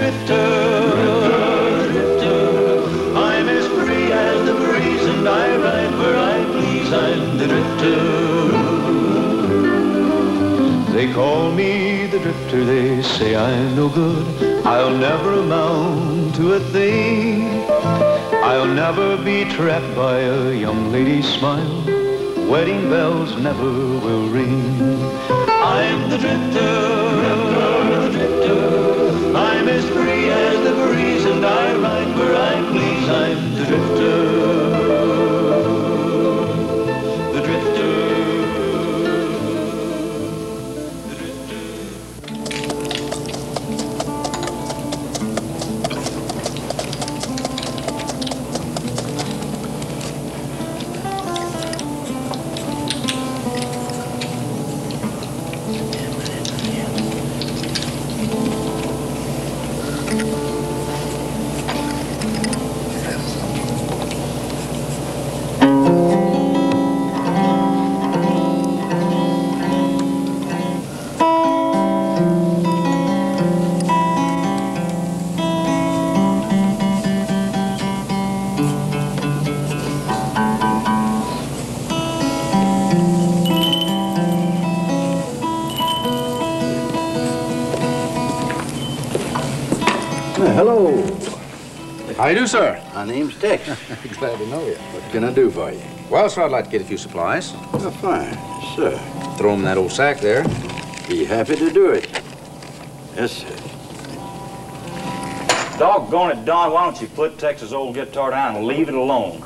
drifter, drifter. I'm as free as the breeze and I ride where I please. I'm the drifter. They call me the drifter, they say I'm no good. I'll never amount to a thing. I'll never be trapped by a young lady's smile. Wedding bells never will ring. I'm the drifter, drifter, drifter. I'm as free as the breeze and I ride where I please. I'm the drifter. Hello. How you do, sir? My name's Tex. Glad to know you. What can I do for you? Well, sir, I'd like to get a few supplies. Oh, fine. Yes, sir. Throw them in that old sack there. Be happy to do it. Yes, sir. Doggone it, Don, why don't you put Tex's old guitar down and leave it alone?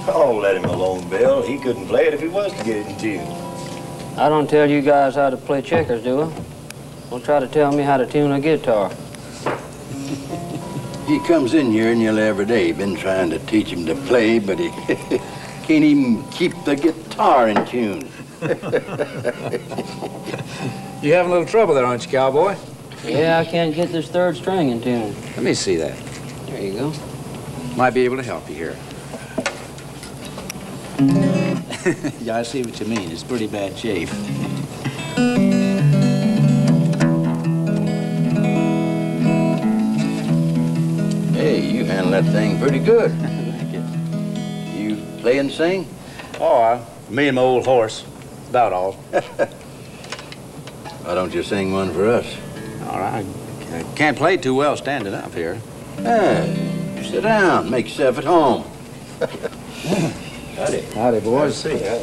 Oh, let him alone, Bill. He couldn't play it if he was to get it in tune. I don't tell you guys how to play checkers, do I? Don't try to tell me how to tune a guitar. He comes in here nearly every day. Been trying to teach him to play, but he can't even keep the guitar in tune. You having a little trouble there, aren't you, cowboy? Yeah, I can't get this third string in tune. Let me see that. There you go. Might be able to help you here. Yeah, I see what you mean. It's pretty bad shape. Hey, you handle that thing pretty good. Thank you. You play and sing? Oh, me and my old horse. About all. Why don't you sing one for us? All right. I can't play too well standing up here. Hey, sit down. Make yourself at home. Howdy. Howdy, boys. See ya.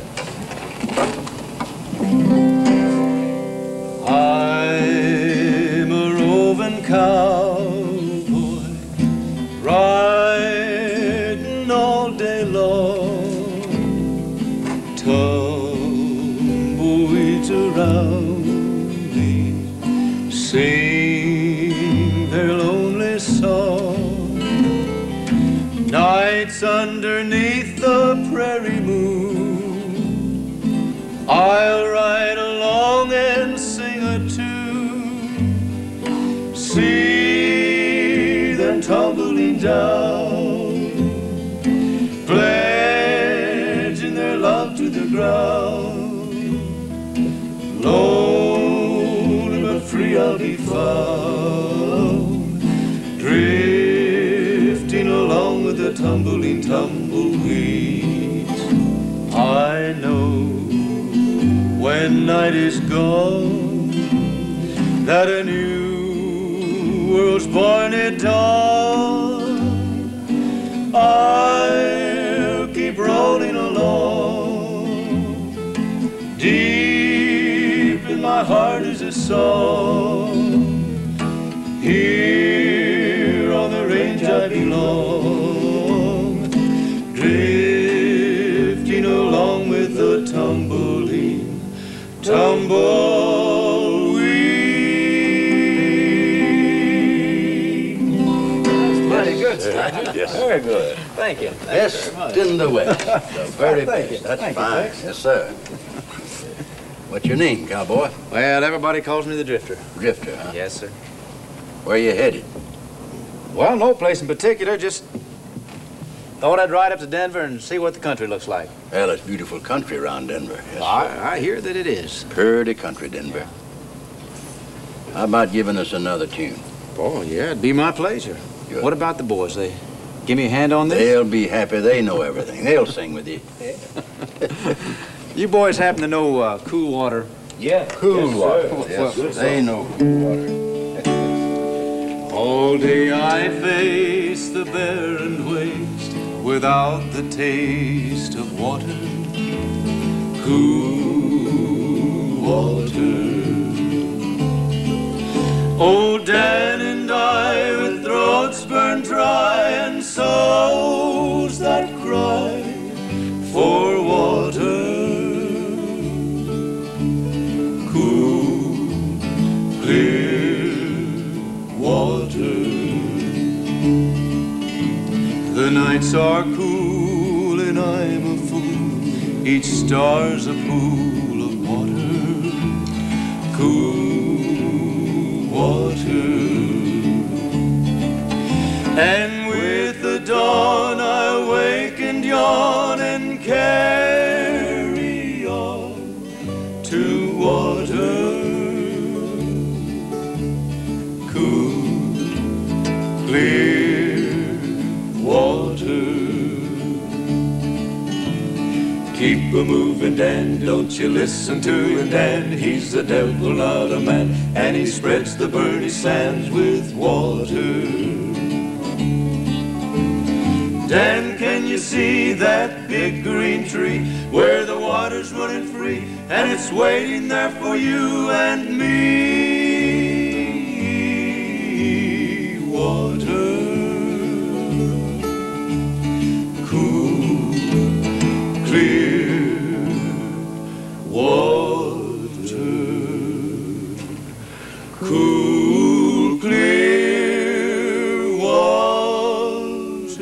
I'm a roving cowboy, riding all day long. Tumbleweeds around me sing their lonely song. Nights underneath the prairie moon, I'll ride along and sing a tune. See them tumbling down, pledging their love to the ground. Lonely but free I'll be found, drifting along with the tumbling tumbleweeds. I know when night is gone that a new world's born at dawn. I'll keep rolling along. Deep in my heart is a song. Here on the range I belong, drifting along with the tumbling tumbleweed. Very good, sir. Yes. Very good. Thank you. Best in the West. The very Thank best. you. That's Thank you, fine. Tex. Yes, sir. What's your name, cowboy? Well, everybody calls me the Drifter. Drifter, huh? Yes, sir. Where you headed? Well, no place in particular, just thought I'd ride up to Denver and see what the country looks like. Well, it's beautiful country around Denver. Yes, sir. I hear that it is. Pretty country, Denver. How about giving us another tune? Oh, yeah, it'd be my pleasure. Good. What about the boys? They give me a hand on this? They'll be happy. They know everything. They'll sing with you. You boys happen to know Cool Water? Yeah. Cool yes, water. Sir. Yes, Good they song. know cool water. All day I face the barren waste without the taste of water, cool water. Old Dan and I, with throats burned dry and souls that cry for water, cool, clear water. The nights are cool and I'm a fool. Each star's a pool of water, cool water. And with the dawn I wake and yawn and carry on to water, cool, clear water. Keep a-moving, Dan, don't you listen to him, Dan. He's the devil, not a man, and he spreads the burning sands with water. Dan, can you see that big green tree where the water's running free and it's waiting there for you and me? Water, cool, clear water, cool, clear water.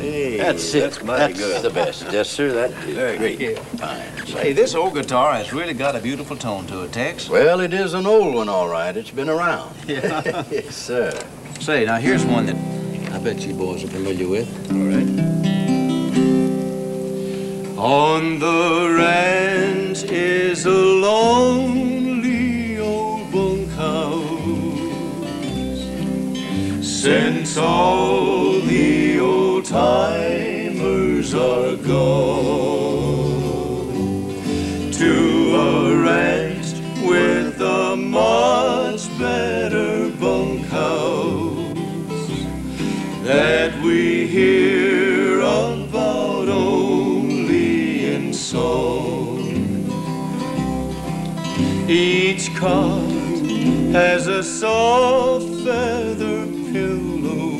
Hey, that's it. mighty That's good. the best. Yes, sir. That is Very great. good. Fine. Say, this old guitar has really got a beautiful tone to it, Tex. Well, it is an old one, all right. It's been around. Yeah. Yes, sir. Say, now here's one that I bet you boys are familiar with. All right. On the ranch is a lonely old bunkhouse. Since all the old timers are gone to a ranch with a much better bunkhouse that we hear about only in song. Each cot has a soft feather pillow.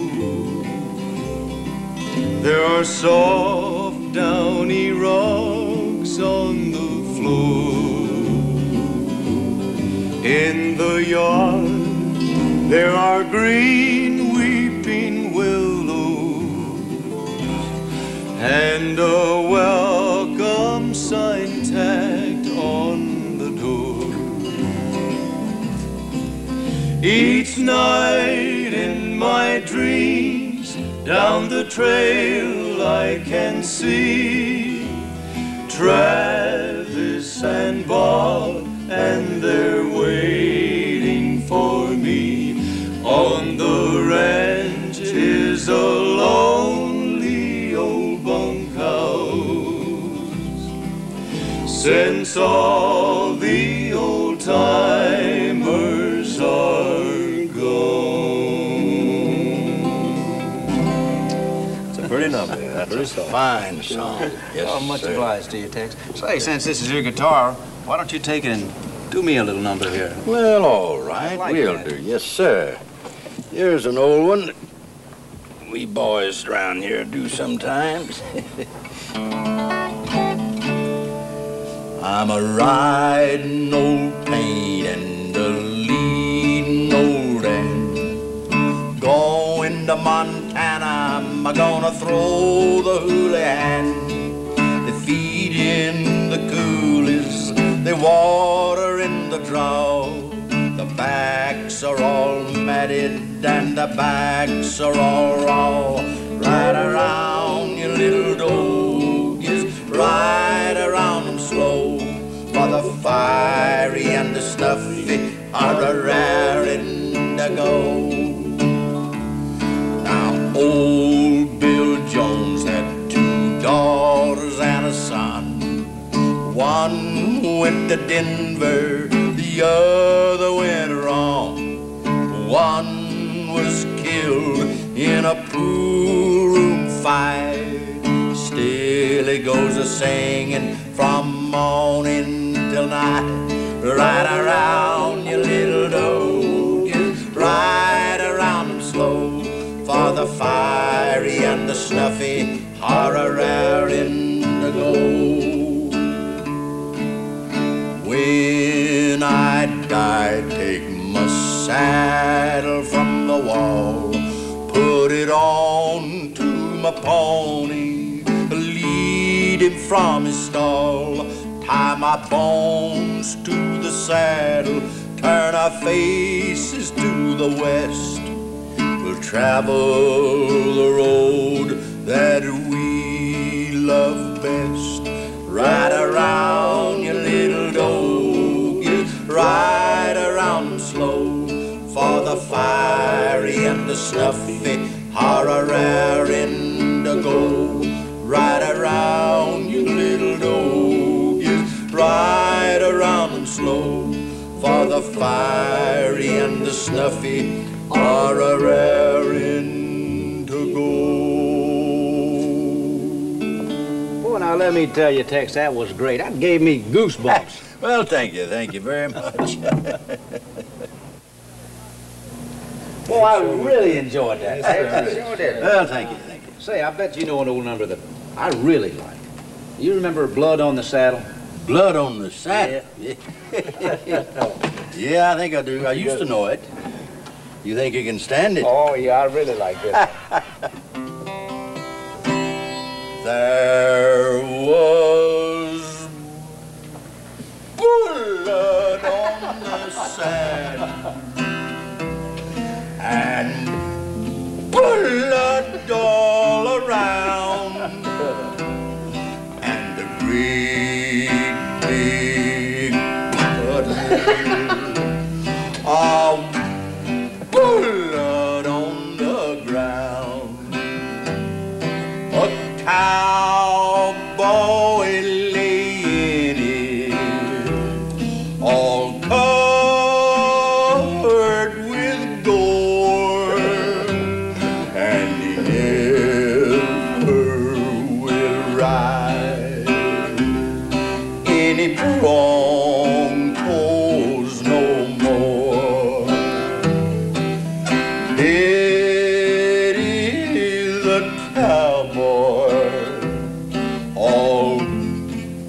There are soft downy rugs on the floor. In the yard there are green weeping willows and a welcome sign tacked on the door. Each night in my dreams down the trail I can see Travis and Bob, and they're waiting for me. On the ranch is a lonely old bunkhouse. Since all the old timers are gone. It's a pretty number. That's It's a fine song. Yes, Oh, much sir. obliged to you, Tex. Say, since this is your guitar, why don't you take it and do me a little number here? Well, all right. I like We'll that. do. Yes, sir. Here's an old one that we boys around here do sometimes. I'm a riding old pain and a leading old end. Going to Montana, I'm gonna throw the houlihan. They feed in the coolies, they water in the draw. The backs are all matted and the backs are all raw. Ride around, you little dogies, ride around them slow. For the fiery and the snuffy are a raring to go. Now, old Bill Jones had 2 daughters and a son. One went to Denver, the other went wrong. One was killed in a pool room fight. Still he goes a-singing from morning till night. Ride around, you little dogies, ride around them slow, for the fiery and the snuffy are a-raring to go. When I die, take my saddle from the wall, put it on to my pony, lead him from his stall, tie my bones to the saddle, turn our faces to the west. We'll travel the road that we love best. Ride around, you little dogies, ride around them slow, for the fiery and the snuffy are a-raring to go. Ride around, you little dogies, ride around them slow, for the fiery and the snuffy are a-raring to go. Boy, now let me tell you, Tex, that was great. That gave me goosebumps. Well, thank you very much. Boy, I really enjoyed that. Yes, Sure did. Well, thank you. Say, I bet you know an old number that I really like. You remember Blood on the Saddle? Blood on the saddle? Yeah. Yeah, I think I do. I used to know it. You think you can stand it? Oh, yeah, I really like this. There was blood on the saddle and blood all around, and a great big puddle of blood on the ground. A cowboy lay in it, all covered with gore, and he never will ride any broncos no more. It is a cowboy, all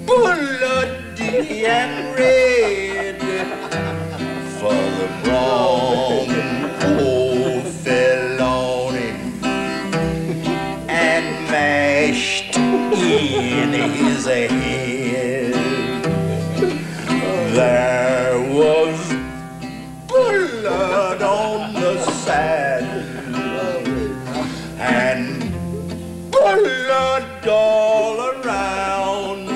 bloody and red, for the bronco fell on him and mashed in his head. There was blood on the saddle and blood all around,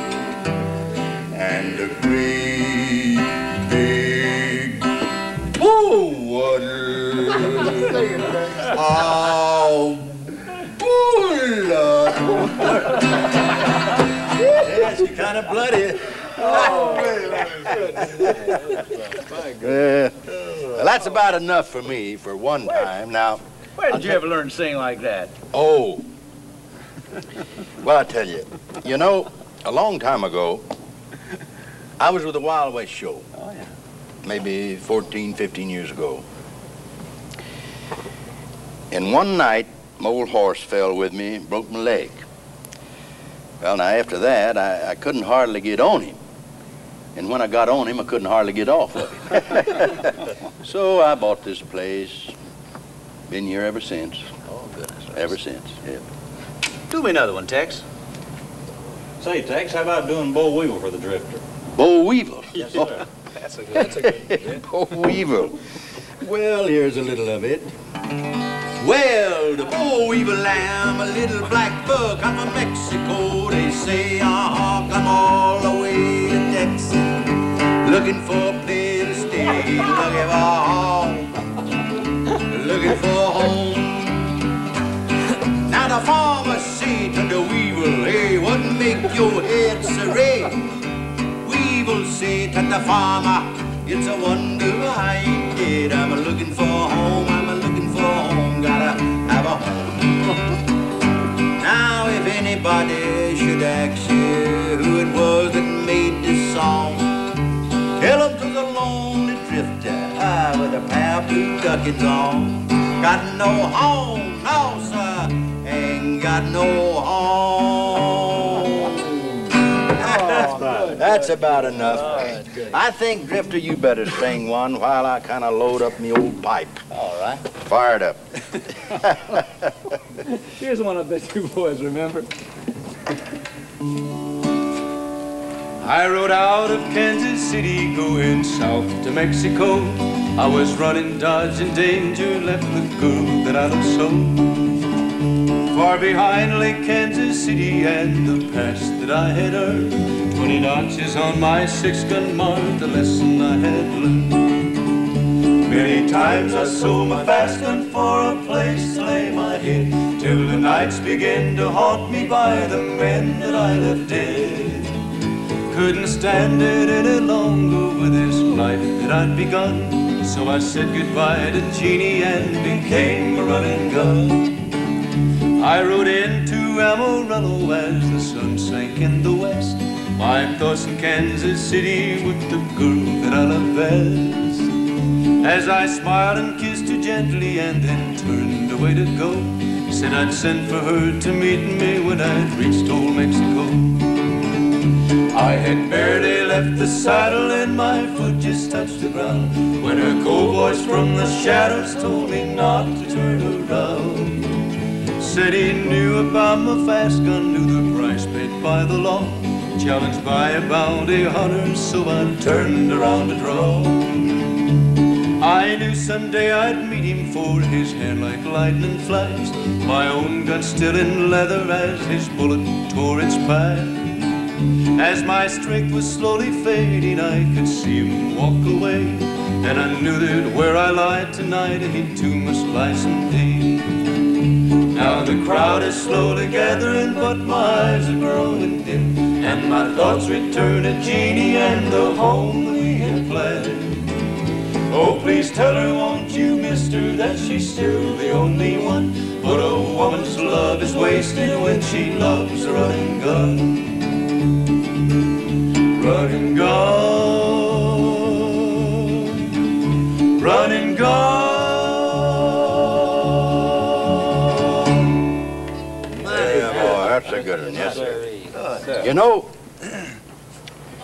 and a great big puddle of blood. Yes, you're kind of bloody. Well, that's about enough for me for one time. Now, Where did you ever learn to sing like that? oh, well, I tell you, a long time ago, I was with the Wild West Show. Oh, yeah. Maybe 14, 15 years ago. And one night, my old horse fell with me and broke my leg. Well, now, after that, I couldn't hardly get on him. And when I got on him, I couldn't hardly get off of him. So I bought this place. Been here ever since. Oh, goodness. Ever since, yeah. Do me another one, Tex. Say, Tex, how about doing Bo Weevil for the Drifter? Bo Weevil. Yes, sir. That's a good one. Bo Weevil. Well, here's a little of it. Well, the Bo Weevil lamb, a little black buck, I'm from Mexico, they say, come all the way to Texas. looking for a place to stay, looking for home, looking for a home. Now the farmer said to the weevil, hey, what make your head so red? Weevil said to the farmer, it's a wonder I ain't dead. I'm looking for a home, I'm looking for a home, gotta have a home. Now if anybody should ask you who it was that made this song, tell them to the lonely drifter with a pair of blue duckins on. Got no home, no sir, ain't got no home. That's about enough. I think, Drifter, you better sing one while I kind of load up me old pipe. All right. Fire it up. Here's one I bet you boys remember. I rode out of Kansas City going south to Mexico. I was running, dodging danger, left the girl that I loved so. Far behind lay Kansas City and the past that I had earned. 20 notches on my 6-gun marked the lesson I had learned. Many times I sold my fast gun for a place to lay my head, till the nights began to haunt me by the men that I left dead. Couldn't stand it any longer with this life that I'd begun, so I said goodbye to Jeannie and became a running gun. I rode into Amarillo as the sun sank in the west, my thoughts in Kansas City with the girl that I loved best. As I smiled and kissed her gently and then turned away to go, said I'd send for her to meet me when I'd reached old Mexico. I had barely left the saddle and my foot just touched the ground, when a cold voice from the shadows told me not to turn around. Said he knew about my fast gun, knew the price paid by the law, challenged by a bounty hunter, so I turned around to draw. I knew someday I'd meet him, for his hair like lightning flashed, my own gun still in leather as his bullet tore its past. As my strength was slowly fading, I could see him walk away, and I knew that where I lied tonight, he too must lie someday. Now the crowd is slowly gathering, but my eyes are growing dim, and my thoughts return to Jeannie and the home that we had planned. Oh, please tell her, won't you, mister, that she's still the only one, but a woman's love is wasted when she loves a running gun. Running gun, running gun. That's a good one, yes, sir. You know,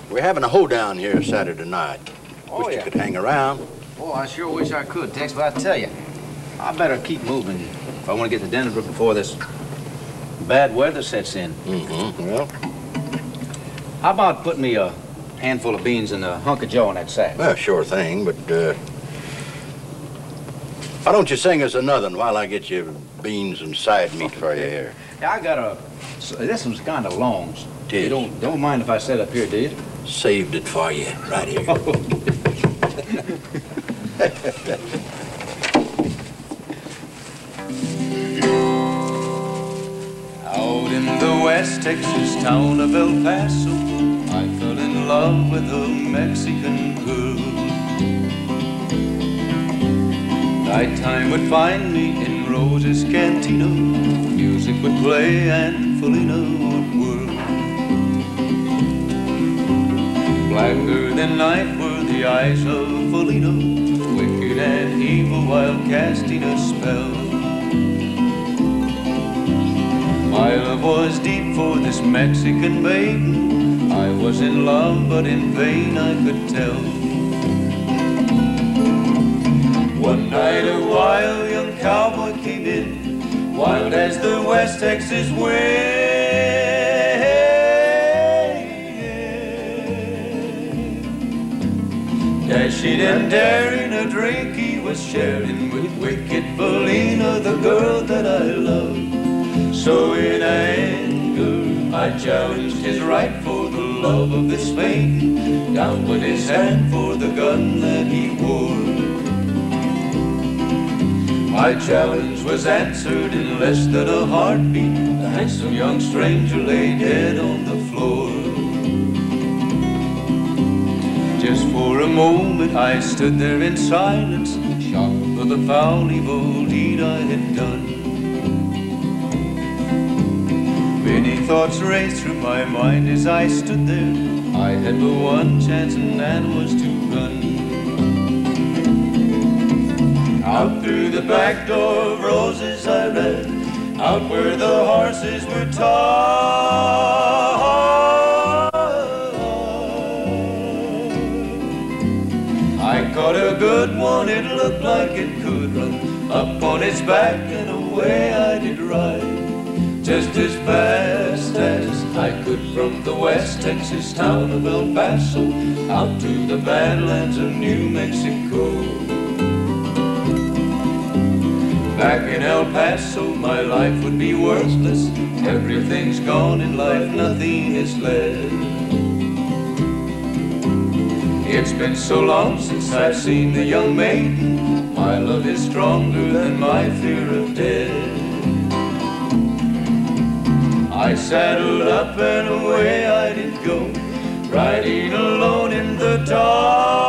we're having a hoedown here Saturday night. Wish you could hang around. Oh, I sure wish I could, Tex, but I tell you, I better keep moving if I want to get to Denver before this bad weather sets in. Well, how about putting me a handful of beans in a hunk of joe in that sack? well, sure thing, but why don't you sing us another one while I get you beans and side meat for you here? Yeah, I got a... This one's kind of long. Tis. You don't mind if I sit up here, do you? Saved it for you, right here. Out in the West Texas town of El Paso, I fell in love with a Mexican girl. Nighttime would find me in Rose's Cantina, music would play and Felina would whirl. Blacker than night were the eyes of Felina, wicked and evil while casting a spell. My love was deep for this Mexican maiden, I was in love but in vain I could tell. One night a wild young cowboy came in, wild as the West Texas wind. Dashing and daring, a drink he was sharing with wicked Felina, the girl that I loved. So in anger I challenged his right for the love of this maiden. Down went his hand for the gun that he wore. My challenge was answered in less than a heartbeat. The handsome young stranger lay dead on the floor. Just for a moment I stood there in silence, shocked for the foul evil deed I had done. Many thoughts raced through my mind as I stood there. I had but one chance, and that was to run. Out through the back door of roses I ran, out where the horses were tied. I caught a good one, it looked like it could run. Up on its back and away I did ride, just as fast as I could, from the West Texas town of El Paso out to the Badlands of New Mexico. Back in El Paso my life would be worthless. Everything's gone in life, nothing is left. It's been so long since I've seen the young maiden. My love is stronger than my fear of death. I saddled up and away I did go, riding alone in the dark.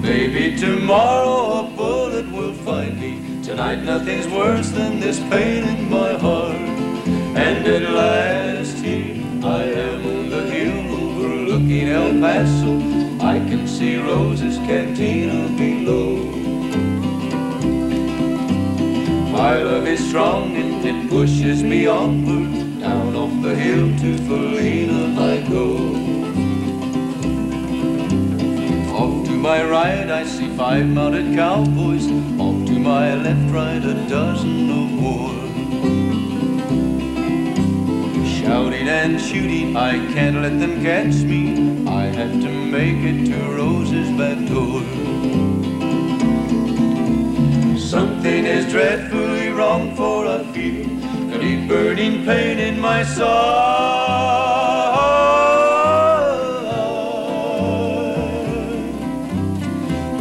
Maybe tomorrow a bullet will find me. Tonight nothing's worse than this pain in my heart. And at last here I am on the hill overlooking El Paso. I can see Rose's cantina below. My love is strong and it pushes me onward. Down off the hill to Felina I go. Off to my right I see 5 mounted cowboys. Off to my left, right, a dozen or more. Shouting and shooting, I can't let them catch me. I have to make it to Rose's back door. Something is dreadfully wrong, for I feel a deep burning pain in my side.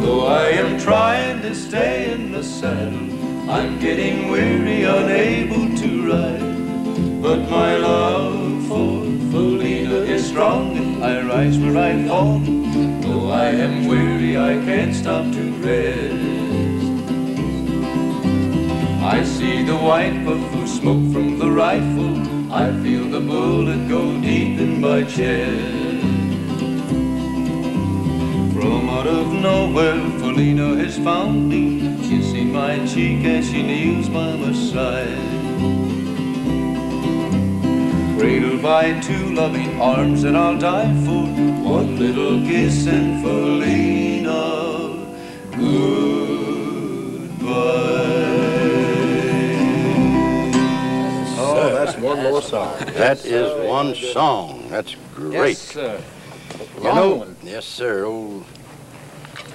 Though I am trying to stay in the saddle, I'm getting weary, unable to ride. But my love for Felina is strong, and I rise where I fall. Though I am weary, I can't stop to rest. I see the white puff of smoke from the rifle. I feel the bullet go deep in my chest. From out of nowhere, Felina has found me, kissing my cheek as she kneels by my side. Cradled by 2 loving arms that I'll die for. One little kiss and Felina, goodbye. Oh, that's one more song. That is one song. That's great. Yes, sir. You know, yes, sir. Old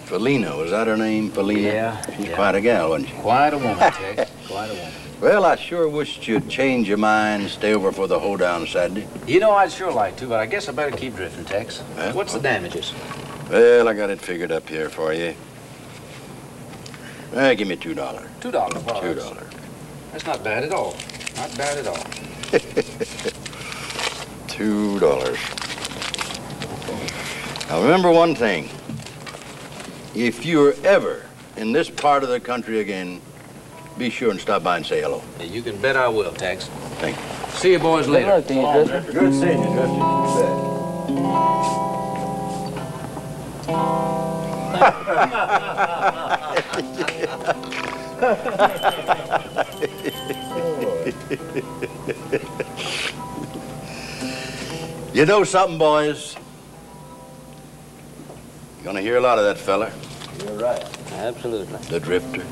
Felina, was that her name? Felina? Yeah. She's quite a gal, wasn't she? Quite a woman, Tex. Quite a woman. Well, I sure wished you'd change your mind and stay over for the hoedown Saturday. You know, I'd sure like to, but I guess I better keep drifting, Tex. Well, What's the damages? Well, I got it figured up here for you. Give me $2. $2. Well, $2. That's not bad at all. Not bad at all. $2. Now, remember one thing. If you're ever in this part of the country again, be sure and stop by and say hello. Yeah, you can bet I will, Tex. Thank you. See you boys later. Good luck to you, Drifter. Good seeing you, Drifter. You know something, boys? You're gonna hear a lot of that fella, You're right. Absolutely. the Drifter.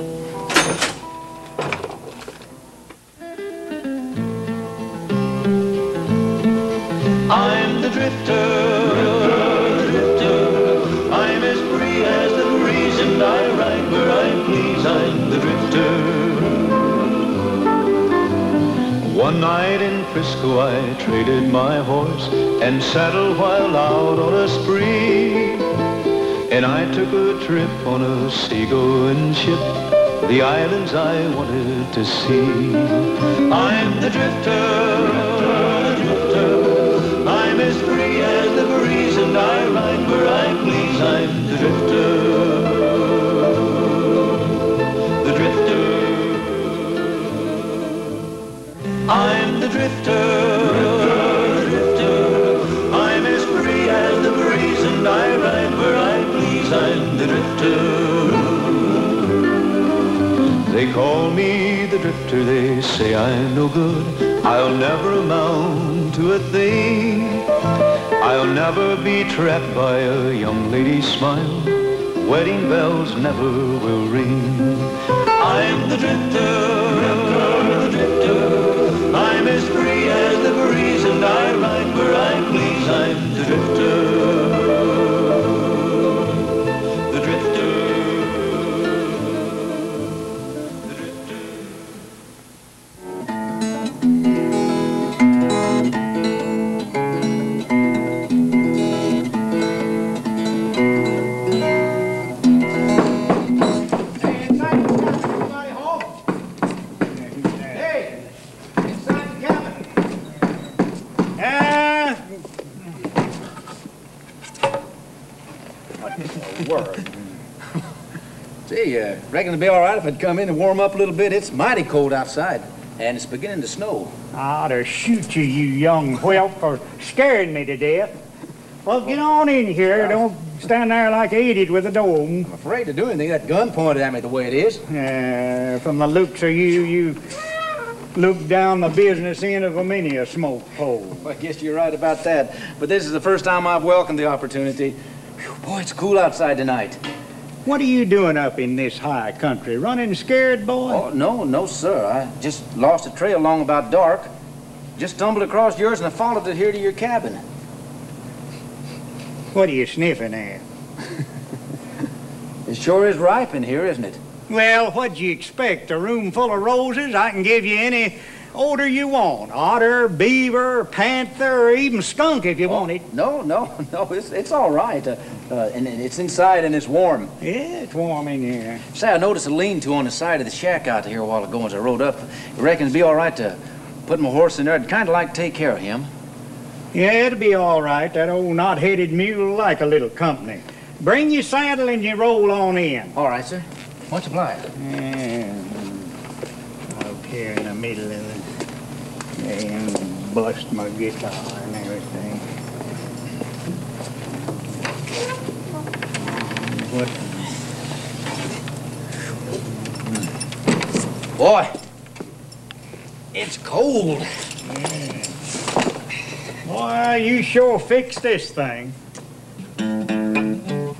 I'm the drifter, drifter. I'm as free as the breeze, and I ride where I please. I'm the drifter. Frisco I traded my horse and saddle while out on a spree. And I took a trip on a seagoing ship, the islands I wanted to see. I'm the drifter, I'm as free as the breeze, and I ride where I please. I'm the drifter, the drifter. I'm the drifter, drifter. I'm as free as the breeze, and I ride where I please. I'm the drifter. They call me the drifter, they say I'm no good. I'll never amount to a thing. I'll never be trapped by a young lady's smile. Wedding bells never will ring. I'm the drifter, drifter, drifter. I'm as free as the breeze, and I ride where I please. I'm the drifter, the drifter, the drifter. Gee, reckon it'd be all right if I'd come in and warm up a little bit. It's mighty cold outside, and it's beginning to snow. I ought to shoot you, you young whelp, for scaring me to death. Well, get on in here. Don't stand there like an idiot with the door open. I'm afraid to do anything. That gun pointed at me the way it is. From the looks of you look down the business end of many a smoke hole. Well, I guess you're right about that. But this is the first time I've welcomed the opportunity. Whew, boy, it's cool outside tonight. What are you doing up in this high country? Running scared, boy? Oh, no, sir. I just lost a trail long about dark. Just stumbled across yours and I followed it here to your cabin. What are you sniffing at? It sure is ripe in here, isn't it? Well, what'd you expect? A room full of roses? I can give you any odor you want. Otter, beaver, panther, or even skunk if you want it. No, it's all right. And it's inside and it's warm. Yeah, it's warm in here. Say, I noticed a lean-to on the side of the shack out here a while ago as I rode up. You reckon it'd be all right to put my horse in there? I'd kind of like to take care of him. Yeah, it'll be all right. That old knot-headed mule like a little company. Bring your saddle and you roll on in. All right, sir. Much obliged. Yeah. Up here in the middle of the... and bust my guitar and everything. What? Boy, it's cold. Yeah. Boy, you sure fixed this thing.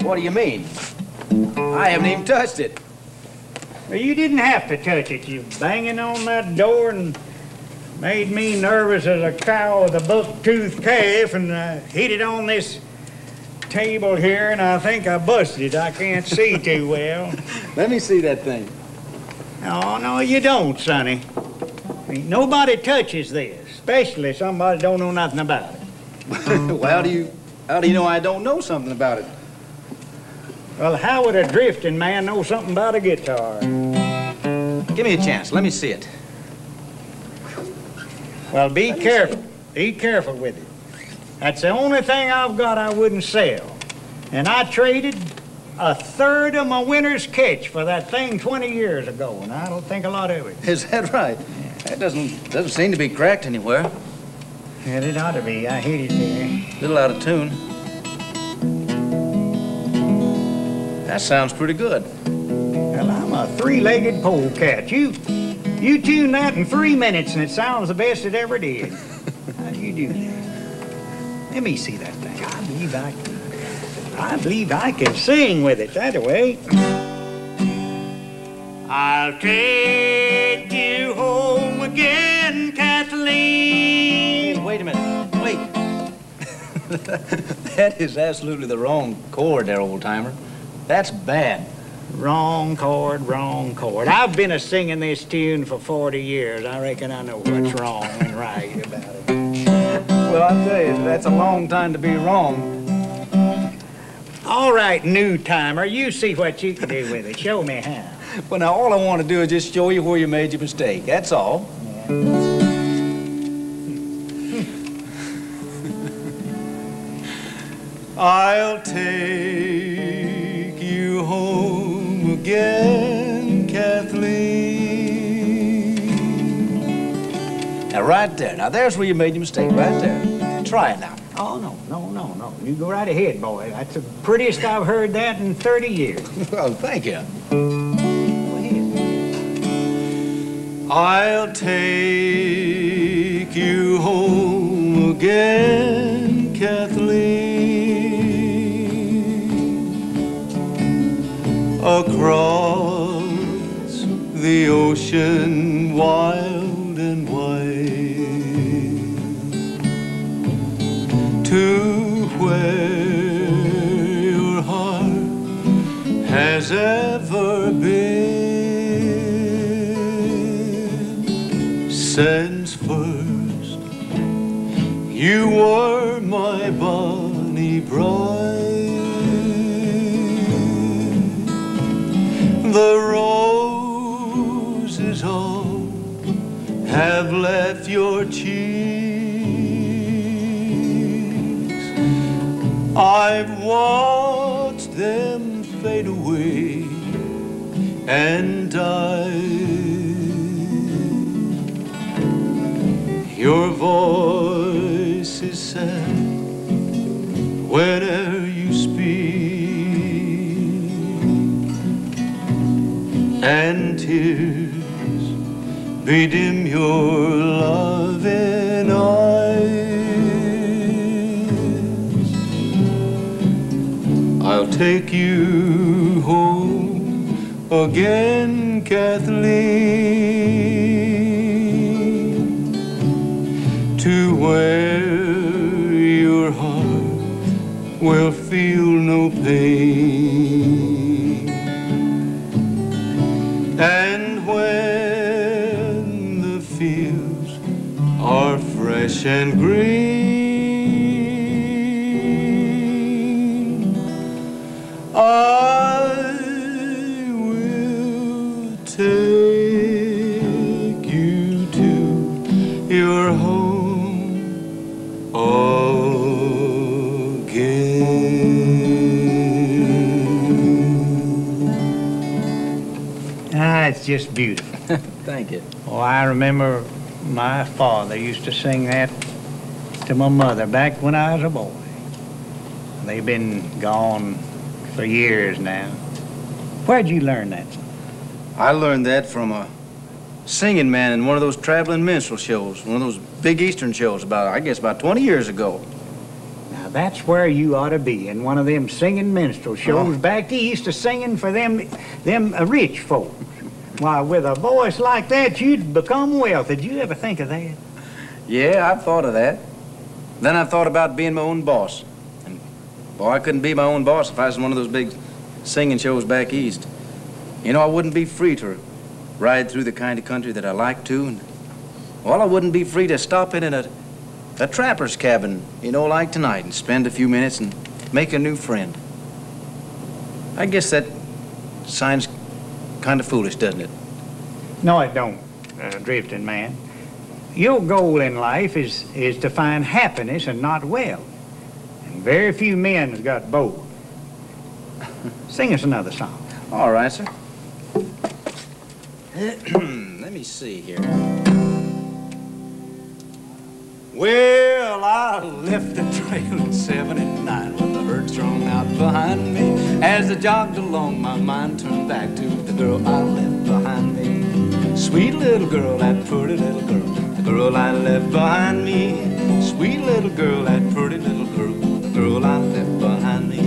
What do you mean? I haven't even touched it. Well, you didn't have to touch it. You banging on that door and made me nervous as a cow with a buck-toothed calf, and hit it on this table here, and I think I busted it. I can't see too well. Let me see that thing. Oh, no, you don't, Sonny. Ain't nobody touches this, especially somebody don't know nothing about it. Well, how do you know I don't know something about it? Well, how would a drifting man know something about a guitar? Give me a chance. Let me see it. Well, be careful. Be careful with it. That's the only thing I've got I wouldn't sell. And I traded a third of my winter's catch for that thing 20 years ago, and I don't think a lot of it. Is that right? That doesn't seem to be cracked anywhere. And it ought to be. I hit it there. A little out of tune. That sounds pretty good. Well, I'm a three-legged polecat. You tune that in 3 minutes, and it sounds the best it ever did. How do you do that? Let me see that thing. I believe I can sing with it that way. I'll take you home again, Kathleen. Wait a minute. Wait. That is absolutely the wrong chord there, old-timer. That's bad. Wrong chord, wrong chord. I've been a-singing this tune for 40 years. I reckon I know what's wrong and right about it. Well, I tell you, that's a long time to be wrong. All right, new timer, you see what you can do with it. Show me how. Well, now, all I want to do is just show you where you made your mistake. That's all. I'll take you home again, Kathleen. Now, right there. Now, there's where you made your mistake, right there. Try it now. Oh, no. You go right ahead, boy. That's the prettiest I've heard that in 30 years. Well, thank you. Go ahead. I'll take you home again, Kathleen, across the ocean wild and wide, to where your heart has ever been. Since first you were my bonny bride, the roses all have left your cheeks. I've watched them fade away and die. Your voice is sad whenever you speak, and tears bedim your loving eyes. I'll take you home again, Kathleen, to where your heart will feel no pain. And when the fields are fresh and green, I will take you to your home again. Ah, it's just beautiful. Thank you. Oh, I remember my father used to sing that to my mother back when I was a boy. They've been gone for years now. Where'd you learn that song? I learned that from a singing man in one of those traveling minstrel shows, one of those big Eastern shows I guess about 20 years ago. Now, that's where you ought to be, in one of them singing minstrel shows back east, singing for them rich folks. Why, with a voice like that, you'd become wealthy. Did you ever think of that? Yeah, I've thought of that. Then I thought about being my own boss. And, boy, I couldn't be my own boss if I was in one of those big singing shows back east. You know, I wouldn't be free to ride through the kind of country that I like to, and, well, I wouldn't be free to stop in a trapper's cabin, you know, like tonight, and spend a few minutes and make a new friend. I guess that sounds kind of foolish, doesn't it? No, it don't, drifting man. Your goal in life is to find happiness and not wealth. And very few men have got both. Sing us another song. All right, sir. Let me see here. Well, I left the trail in '79 with the herd strung out behind me. As I jogged along, my mind turned back to the girl I left behind me. Sweet little girl, that pretty little girl, the girl I left behind me. Sweet little girl, that pretty little girl, the girl I left behind me.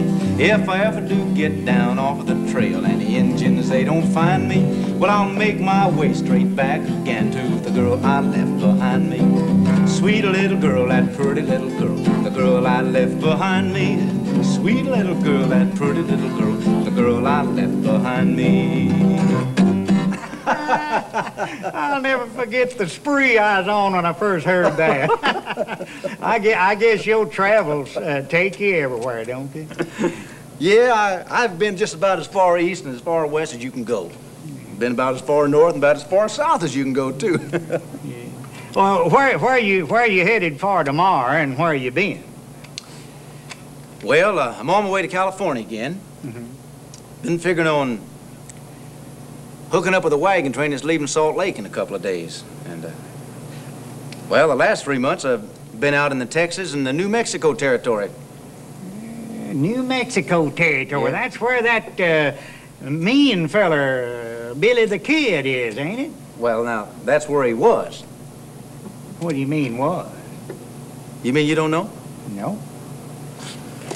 If I ever do get down off of the trail and the engines, they don't find me, well, I'll make my way straight back again to the girl I left behind me. Sweet little girl, that pretty little girl, the girl I left behind me. Sweet little girl, that pretty little girl, the girl I I left behind me. I'll never forget the spree I was on when I first heard that. I guess your travels take you everywhere, don't they? Yeah, I've been just about as far east and as far west as you can go. Been about as far north and about as far south as you can go, too. Yeah. Well, where you headed for tomorrow, and where you been? Well, I'm on my way to California again. Been figuring on hooking up with a wagon train that's leaving Salt Lake in a couple of days. And, well, the last 3 months I've been out in the Texas and the New Mexico territory. New Mexico territory. Yeah. That's where that mean feller, Billy the Kid, is, ain't it? Well, now, that's where he was. What do you mean, was? You mean you don't know? No.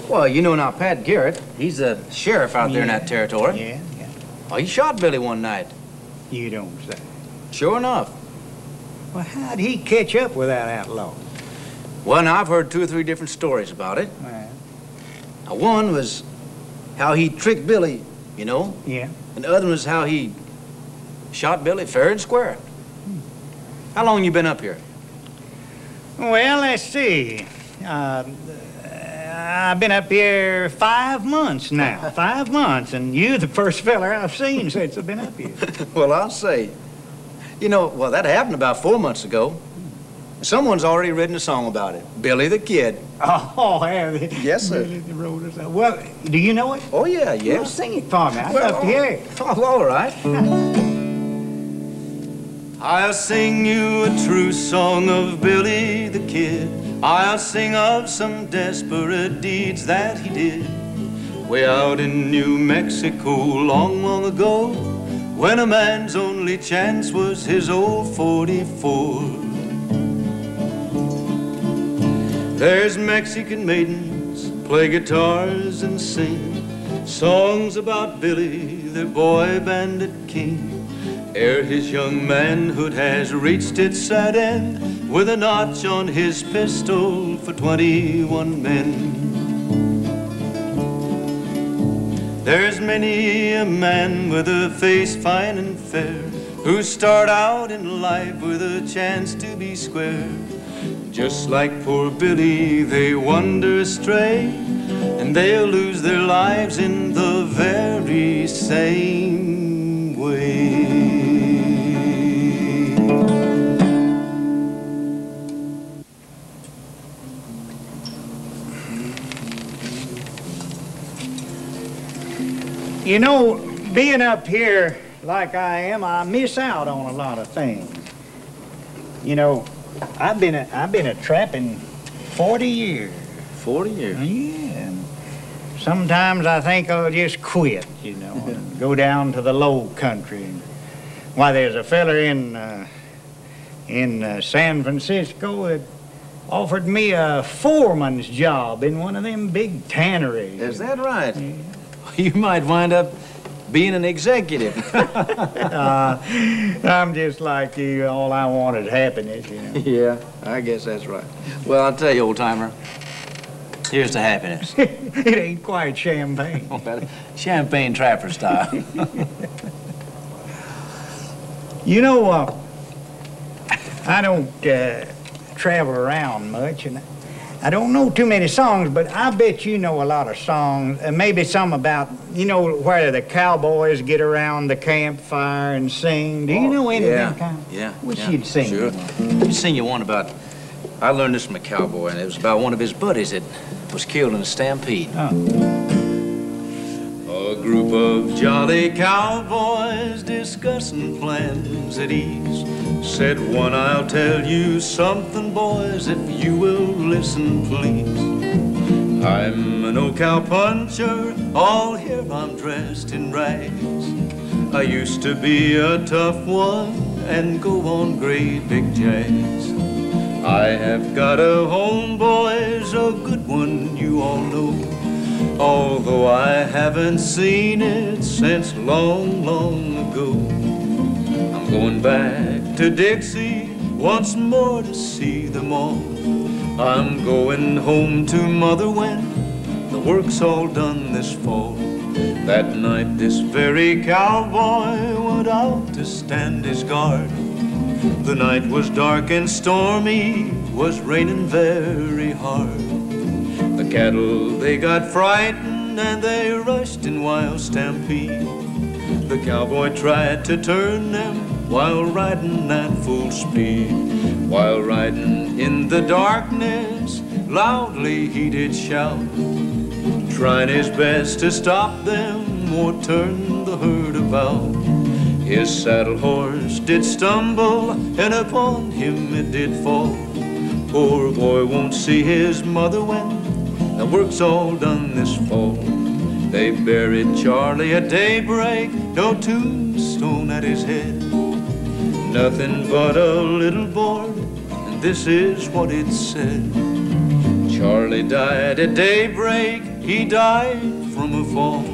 Well, you know now Pat Garrett, he's the sheriff out there in that territory. Yeah. Oh, he shot Billy one night. You don't say. Sure enough. Well, how'd he catch up with that outlaw? Well, now, I've heard 2 or 3 different stories about it. Well, Now, one was how he tricked Billy, you know, yeah. and the other was how he shot Billy fair and square. How long you been up here? Well, let's see. I've been up here 5 months now. 5 months, and you're the first feller I've seen since I've been up here. Well, I'll say. You know, well, that happened about 4 months ago. Someone's already written a song about it. Billy the Kid. Oh, have you? Yes, sir. Well, do you know it? Oh, yeah, Well, yes. sing it for me. I'd love to hear it. Oh, all right. I'll sing you a true song of Billy the Kid. I'll sing of some desperate deeds that he did way out in New Mexico long, long ago, when a man's only chance was his old 44. There's Mexican maidens play guitars and sing songs about Billy, their boy bandit king, ere his young manhood has reached its sad end, with a notch on his pistol for 21 men. There's many a man with a face fine and fair, who start out in life with a chance to be square. Just like poor Billy, they wander astray, and they'll lose their lives in the very same way. You know, being up here like I am, I miss out on a lot of things. You know, I've been a trapping 40 years. 40 years? Yeah. Sometimes I think I'll just quit, you know, and go down to the low country. Why, there's a feller in San Francisco that offered me a foreman's job in one of them big tanneries. Is that right? Yeah. You might wind up being an executive. I'm just like you. All I want is happiness, you know. Yeah, I guess that's right. Well, I'll tell you, old-timer, here's to happiness. It ain't quite champagne. Champagne trapper style. You know, I don't travel around much, and I don't know too many songs, but I bet you know a lot of songs, maybe some about, you know, where the cowboys get around the campfire and sing. Do you know any of them kind? Yeah. Wish yeah, you'd sing. Sure. Let me sing you one about, I learned this from a cowboy, and it was about one of his buddies that was killed in a stampede. Oh. A group of jolly cowboys discussing plans at ease. Said one, I'll tell you something, boys, if you will listen, please. I'm an old cowpuncher, all here I'm dressed in rags. I used to be a tough one and go on great big jags. I have got a home, boys, a good one you all know, although I haven't seen it since long, long ago. I'm going back to Dixie once more to see them all. I'm going home to mother when the work's all done this fall. That night this very cowboy went out to stand his guard. The night was dark and stormy, was raining very hard. The cattle, they got frightened and they rushed in wild stampede. The cowboy tried to turn them while riding at full speed. While riding in the darkness, loudly he did shout, trying his best to stop them or turn the herd about. His saddle horse did stumble, and upon him it did fall. Poor boy won't see his mother when the work's all done this fall. They buried Charlie at daybreak, no tombstone at his head. Nothing but a little board, and this is what it said. Charlie died at daybreak, he died from a fall.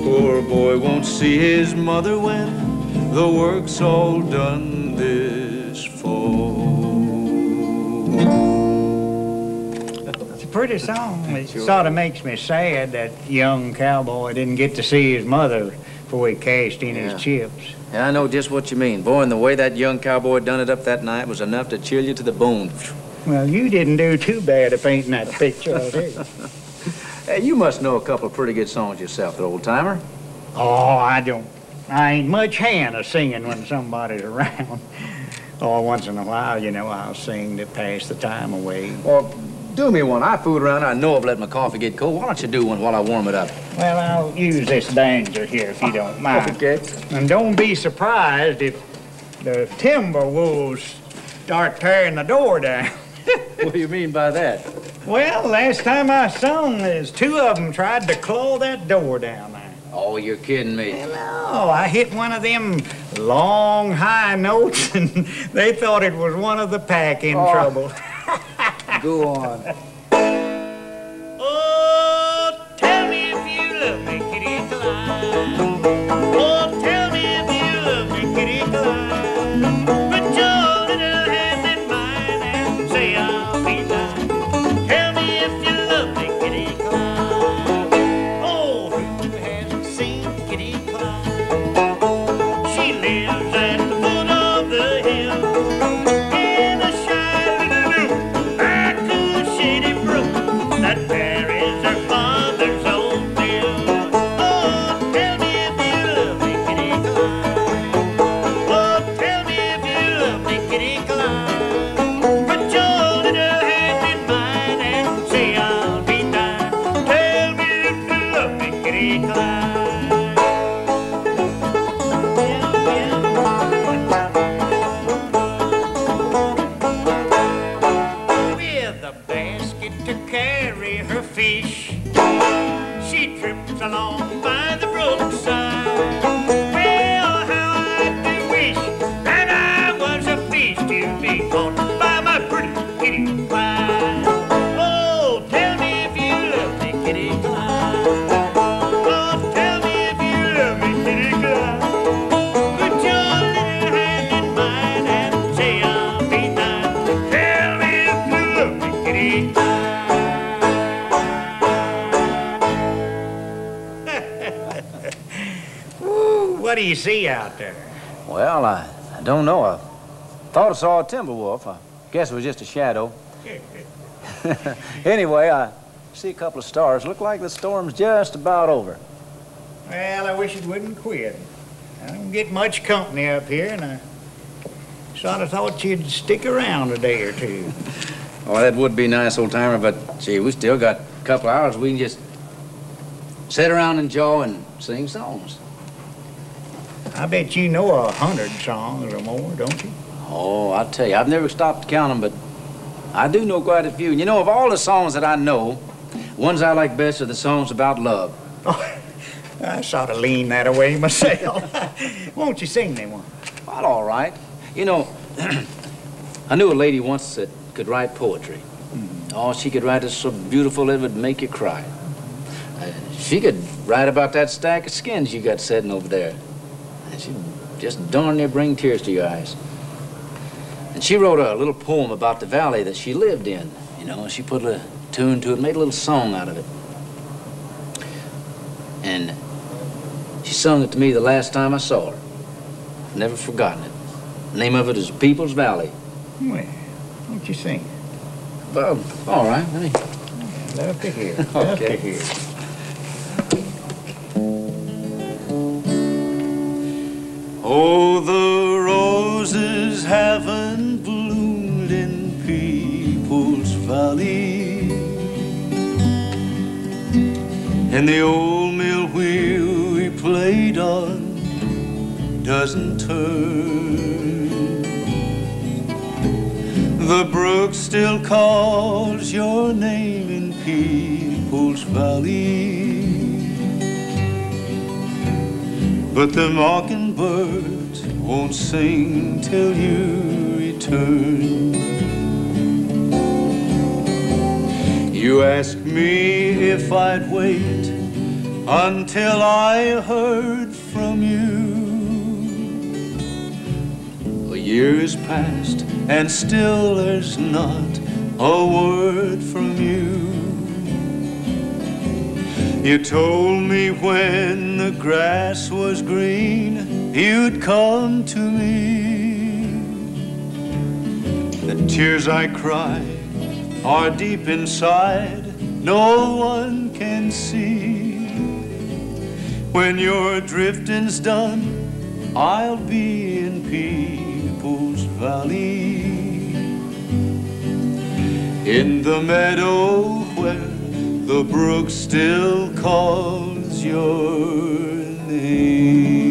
Poor boy won't see his mother when the work's all done this fall. It's a pretty song. It sort of makes me sad that young cowboy didn't get to see his mother before he cashed in his chips. Yeah, I know just what you mean. Boy, and the way that young cowboy done it up that night was enough to chill you to the bone. Well, you didn't do too bad of painting that picture, did you? Hey, you must know a couple of pretty good songs yourself, old-timer. Oh, I don't. I ain't much hand of singing when somebody's around. Oh, once in a while, you know, I'll sing to pass the time away. Well, do me one. I fooled around. I know I've let my coffee get cold. Why don't you do one while I warm it up? Well, I'll use this danger here if you don't mind. Okay. And don't be surprised if the timber wolves start tearing the door down. What do you mean by that? Well, last time I sung, there's two of them tried to claw that door down there. Oh, you're kidding me. No, I hit one of them long, high notes, and they thought it was one of the pack in trouble. Go on. Oh, tell me if you love me, kitty Clyde. Oh, tell me if you love me, kitty Clyde. Put your little hand in mine and say I'll be thine. Tell me if you love me, kitty Clyde. Oh, who hasn't seen kitty Clyde? She lives at the foot of the hill in a shy little room by a cool shady brook. That there is her father's old mill. Oh, tell me if you love me, kitty Clyde. Oh, tell me if you love me, kitty Clyde. Put your little hand in mine and say I'll be thine. Tell me if you love me, kitty Clyde. With a basket to carry her fish, she trips along by the brookside. Well, how I do wish that I was a fish to be caught by my pretty kitty Clyde. Oh, tell me if you love me, kitty Clyde. Oh, tell me if you love me, kitty Clyde. Put your little hand in mine and say I'll be thine. Tell me if you love me, kitty Clyde. Ooh, what do you see out there? Well, I don't know. I thought I saw a timber wolf. I guess it was just a shadow. Anyway, I see a couple of stars. Look like the storm's just about over. Well, I wish it wouldn't quit. I don't get much company up here, and I sort of thought you'd stick around a day or two. Oh, that would be nice, old-timer, but, gee, we still got a couple of hours. We can just sit around and jaw and sing songs. I bet you know 100 songs or more, don't you? Oh, I'll tell you, I've never stopped to count them, but I do know quite a few. And you know, of all the songs that I know, ones I like best are the songs about love. Oh, I sort of lean that away myself. Won't you sing me one? Well, all right. You know, I knew a lady once that could write poetry. Oh, she could write it so beautiful it would make you cry. She could write about that stack of skins you got sitting over there. And she'd just darn near bring tears to your eyes. And she wrote a little poem about the valley that she lived in. You know, she put a tune to it, made a little song out of it. And she sung it to me the last time I saw her. I've never forgotten it. The name of it is People's Valley. Well, won't you sing? Well, all right. Let me... Love to hear. Love to hear. Oh, the roses haven't bloomed in People's Valley, and the old mill wheel we played on doesn't turn. The brook still calls your name in People's Valley, but the mockingbirds won't sing till you return. You asked me if I'd wait until I heard from you. A year has passed and still there's not a word from you. You told me when the grass was green you'd come to me. The tears I cry are deep inside, no one can see. When your drifting's done, I'll be in People's Valley, in the meadow where the brook still calls your name.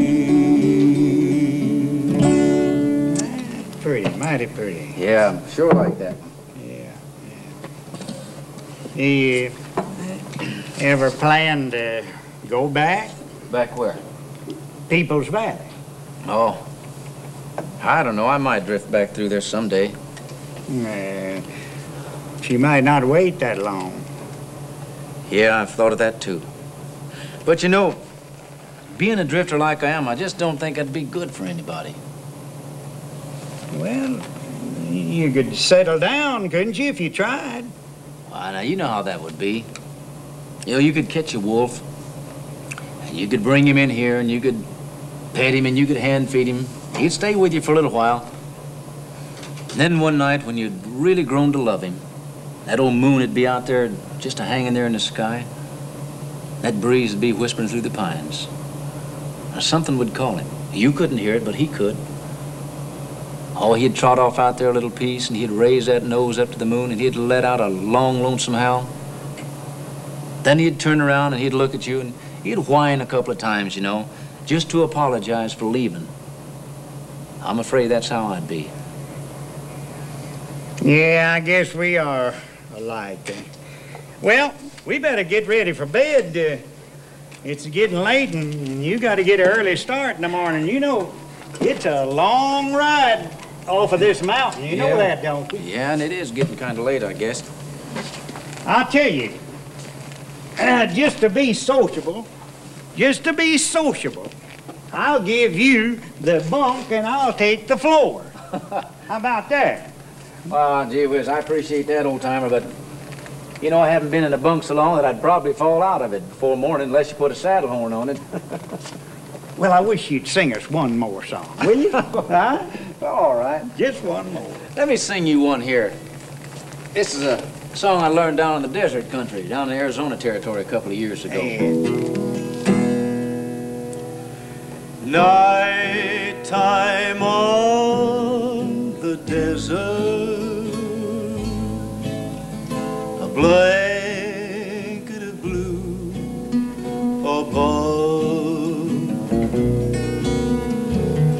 Pretty, mighty pretty. Yeah, I'm sure like that. Yeah. Do you ever plan to go back? Back where? People's Valley. Oh, I don't know. I might drift back through there someday. She might not wait that long. Yeah, I've thought of that too. But you know, being a drifter like I am, I just don't think I'd be good for anybody. Well, you could settle down, couldn't you, if you tried? Now, you know how that would be. You know, you could catch a wolf, and you could bring him in here, and you could pet him, and you could hand feed him. He'd stay with you for a little while. And then one night, when you'd really grown to love him, that old moon would be out there just hanging there in the sky. That breeze would be whispering through the pines. Now, something would call him. You couldn't hear it, but he could. Oh, he'd trot off out there a little piece, and he'd raise that nose up to the moon, and he'd let out a long, lonesome howl. Then he'd turn around, and he'd look at you, and he'd whine a couple of times, you know, just to apologize for leaving. I'm afraid that's how I'd be. Yeah, I guess we are alike. Well, we better get ready for bed. It's getting late, and you got to get an early start in the morning. You know, it's a long ride off of this mountain. You know that, don't you? Yeah, and it is getting kind of late, I guess. I'll tell you, just to be sociable, I'll give you the bunk and I'll take the floor. How about that? Well, gee whiz, I appreciate that, old-timer, but, you know, I haven't been in a bunk so long that I'd probably fall out of it before morning unless you put a saddle horn on it. Well, I wish you'd sing us one more song, will you? Huh? All right. Just one more. Let me sing you one here. This is a song I learned down in the desert country, down in the Arizona territory a couple of years ago. Nighttime on the desert, a blanket of blue above.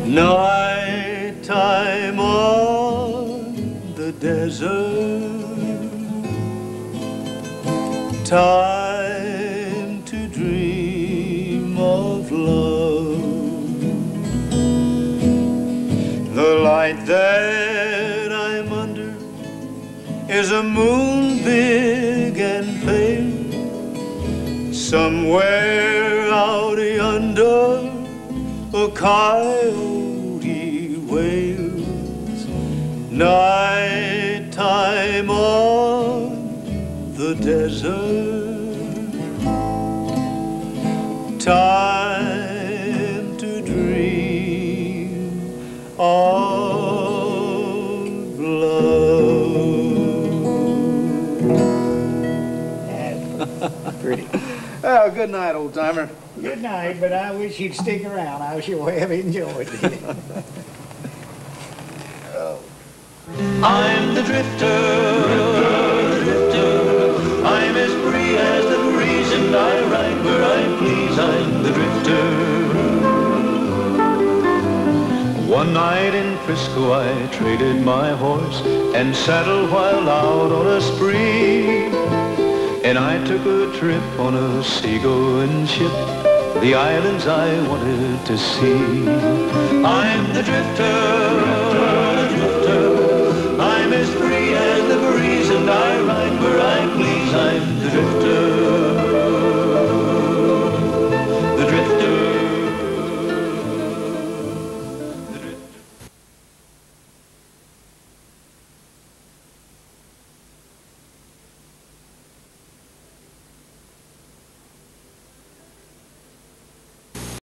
Nighttime on the desert, time to dream of love. The light that I'm under is a moon big and pale. Somewhere out yonder, a coyote wails. Nighttime on the desert, Pretty. Oh, good night, old timer. Good night, but I wish you'd stick around. I sure have enjoyed it. I'm the drifter. I'm as free as the breeze, and I ride where I please. I'm the drifter. One night in Frisco I traded my horse and saddle while out on a spree. And I took a trip on a seagoing ship, the islands I wanted to see. I'm the drifter. I'm as free as the breeze, and I ride where I please. I'm the drifter.